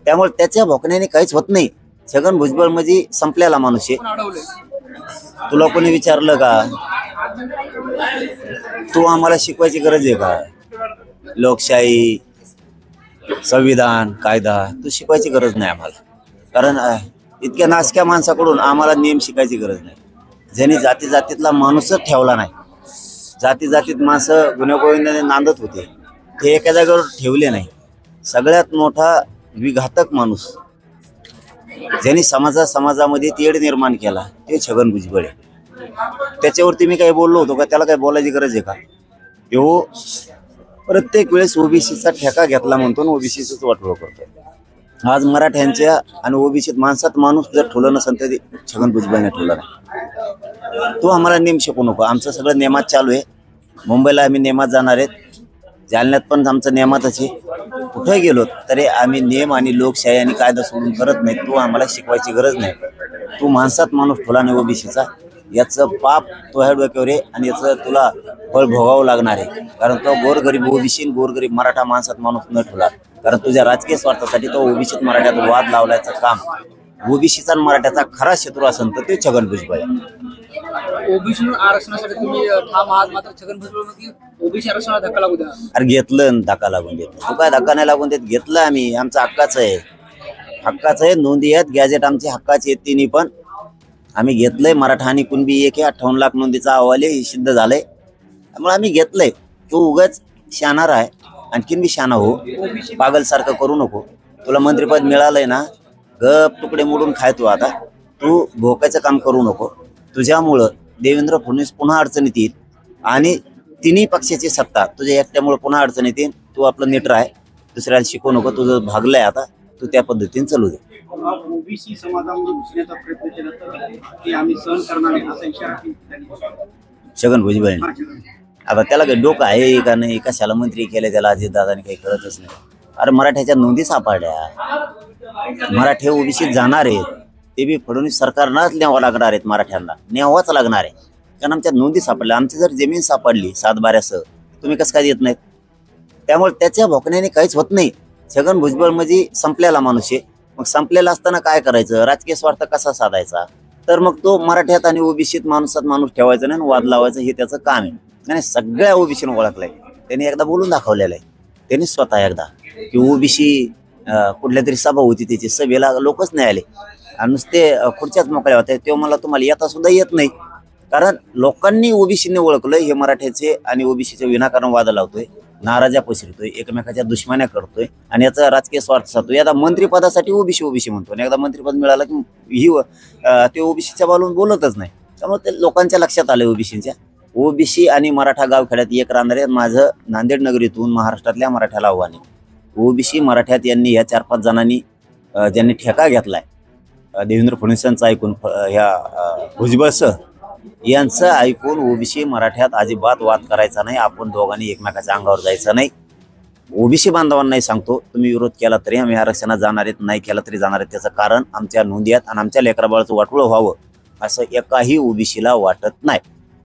त्यामुळे त्याच्या भोकण्याने काहीच होत नाही. छगन भुजबळ म्हणजे संपलेला माणूस आहे. तुला कोणी विचारलं का तू आम्हाला शिकवायची गरज आहे का? लोकशाही, संविधान, कायदा तू शिकवायची गरज नाही आम्हाला. कारण इतक्या नासक्या माणसाकडून आम्हाला नियम शिकायची गरज नाही. ज्यांनी जाती जातीतला माणूसच ठेवला नाही. जाती जातीत माणसं गुन्हेगोविंदाने नांदत होते, ते एका जागेवर ठेवले नाही. सगळ्यात मोठा विघातक माणूस ज्यांनी समाजामध्ये तेढ निर्माण केला ते छगन भुजबळ आहे. त्याच्यावरती मी काही बोललो होतो का? त्याला काही बोलायची गरज आहे का? तो प्रत्येक वेळेस ओबीसीचा ठेका घेतला म्हणतो, ओबीसीच वाटोळ करतो. आज मराठ्यांच्या आणि ओबीसीत माणसात माणूस जर ठेवलं नसेल तर छगन भुजबळने ठेवला नाही. तो आम्हाला नेम शिकवू नको. आमचं सगळं नेमात चालू आहे. मुंबईला आम्ही नेमात जाणार आहेत, जालन्यात पण आमचं नेमातच आहे. कुठे गेलो तरी आम्ही नेम आणि लोकशाही आणि कायदा सोडून करत नाही. तू आम्हाला शिकवायची गरज नाही. तू माणसात माणूस ठेवला नाही ओबीसीचा, याचं पाप तुझ्या डोक्यावर आहे आणि याचं तुला फळ भोगावं लागणार आहे. कारण तो गोरगरीब ओबीसी गोरगरीब मराठा माणसात माणूस न ठेवला. कारण तुझ्या राजकीय स्वार्थासाठी तो ओबीसीत मराठ्यात वाद लावल्याचं काम ओबीसीचा मराठ्याचा खरा शत्रू असेल तर ते छगन भुजबळ आहे. ओबीसी आरक्षणासाठी तुम्ही ठाम आहात, मात्र छगन भुजबळ ओबीसी आरक्षणाला धक्का लागू द्या. अरे घेतलं, धक्का लागून देत. तू काय धक्का नाही लागून देत? घेतलं आम्ही. आमचं हक्काचं आहे, हक्काचं आहे. नोंदी आहेत, गॅजेट आमची हक्काची आहेत. तिन्ही पण आम्ही घेतलंय. मराठा आणि कुणबी एक आहे. 58 लाख नोंदीचा अहवाल आहे, सिद्ध झालंय. त्यामुळे आम्ही घेतलंय. तू उगाच शाणार आहे, आणखीन बी शाना हो. पागल सारखं करू नको. तुला मंत्रिपद मिळालंय ना, गप तुकडे मोडून खाय. तू आता तू भोकायचं काम करू नको. तुझ्यामुळं देवेंद्र फडणवीस पुन्हा अडचणीत येईल आणि तिन्ही पक्षाची सत्ता तुझ्या एकट्यामुळे पुन्हा अडचणीत येईल. तू आपलं नीट राह, दुसऱ्याला शिकवू नको. तुझं भागलंय आता, तू त्या पद्धतीने चालू दे. ओबीसी समाजामध्ये घुसण्याचा प्रयत्न केला तर ते आम्ही सहन करणार नाही असा इशारा छगन भुजबळ आता त्याला काही डोकं आहे का नाही? कशाला मंत्री केले त्याला अजितदादांनी? काही कळतच नाही. अरे मराठ्याच्या नोंदी सापडल्या. मराठे ओबीसीत जाणार आहेत, ते बी फडणवीस सरकारलाच न्यावं लागणार आहेत. मराठ्यांना न्यावाच लागणार आहे. कारण आमच्या नोंदी सापडल्या. आमची जर जमीन सापडली 7/12 तुम्ही कसं काय देत नाहीत? त्यामुळे त्याच्या भोकण्याने काहीच होत नाही. छगन भुजबळ म्हणजे संपलेला माणूस आहे. मग संपलेला असताना काय करायचं? राजकीय स्वार्थ कसा साधायचा? तर मग तो मराठ्यात आणि ओबीसीत माणसात माणूस ठेवायचा नाही, वाद लावायचं, हे त्याचं काम आहे. आणि सगळ्या ओबीसीने ओळखलंय. त्यांनी एकदा बोलून दाखवलेलं आहे. त्यांनी स्वतः एकदा की ओबीसी कुठल्या तरी सभा होती, त्याची सभेला लोकच नाही आले आणि नुसते खुर्च्याच मोकळ्या होत्या. तेव्हा मला तुम्हाला येता सुद्धा येत नाही. कारण लोकांनी ओबीसीने ओळखलं हे मराठ्याचे आणि ओबीसीचे विनाकारण वाद लावतोय, नाराजा पसरतोय, एकमेकाच्या दुश्मन्या करतोय आणि याचा राजकीय स्वार्थ साधतोय. आता मंत्रिपदासाठी ओबीसी म्हणतो आणि एकदा मंत्रिपद मिळालं की ही ते ओबीसीच्या बाजून बोलतच नाही. त्यामुळे ते लोकांच्या लक्षात आलं ओबीसीच्या. ओबीसी आणि मराठा गावखेड्यात एक राहणार आहे. माझं नांदेड नगरीतून महाराष्ट्रातल्या मराठ्याला आव्हान आहे. ओबीसी मराठ्यात यांनी या 4-5 जणांनी ज्यांनी ठेका घेतलाय देवेंद्र फडणवीसांचा ऐकून, ह्या भुजबळसह यांचं ऐकून ओबीसी मराठ्यात अजिबात वाद करायचा नाही. आपण दोघांनी एकमेकाच्या अंगावर जायचं नाही. ओबीसी बांधवांनाही सांगतो, तुम्ही विरोध केला तरी आम्ही आरक्षणात जाणार आहेत, नाही केला तरी जाणार आहेत. त्याचं कारण आमच्या नोंदी आहेत आणि आमच्या लेकराबाळाचं वाटोळं व्हावं असं एकाही ओबीसीला वाटत नाही.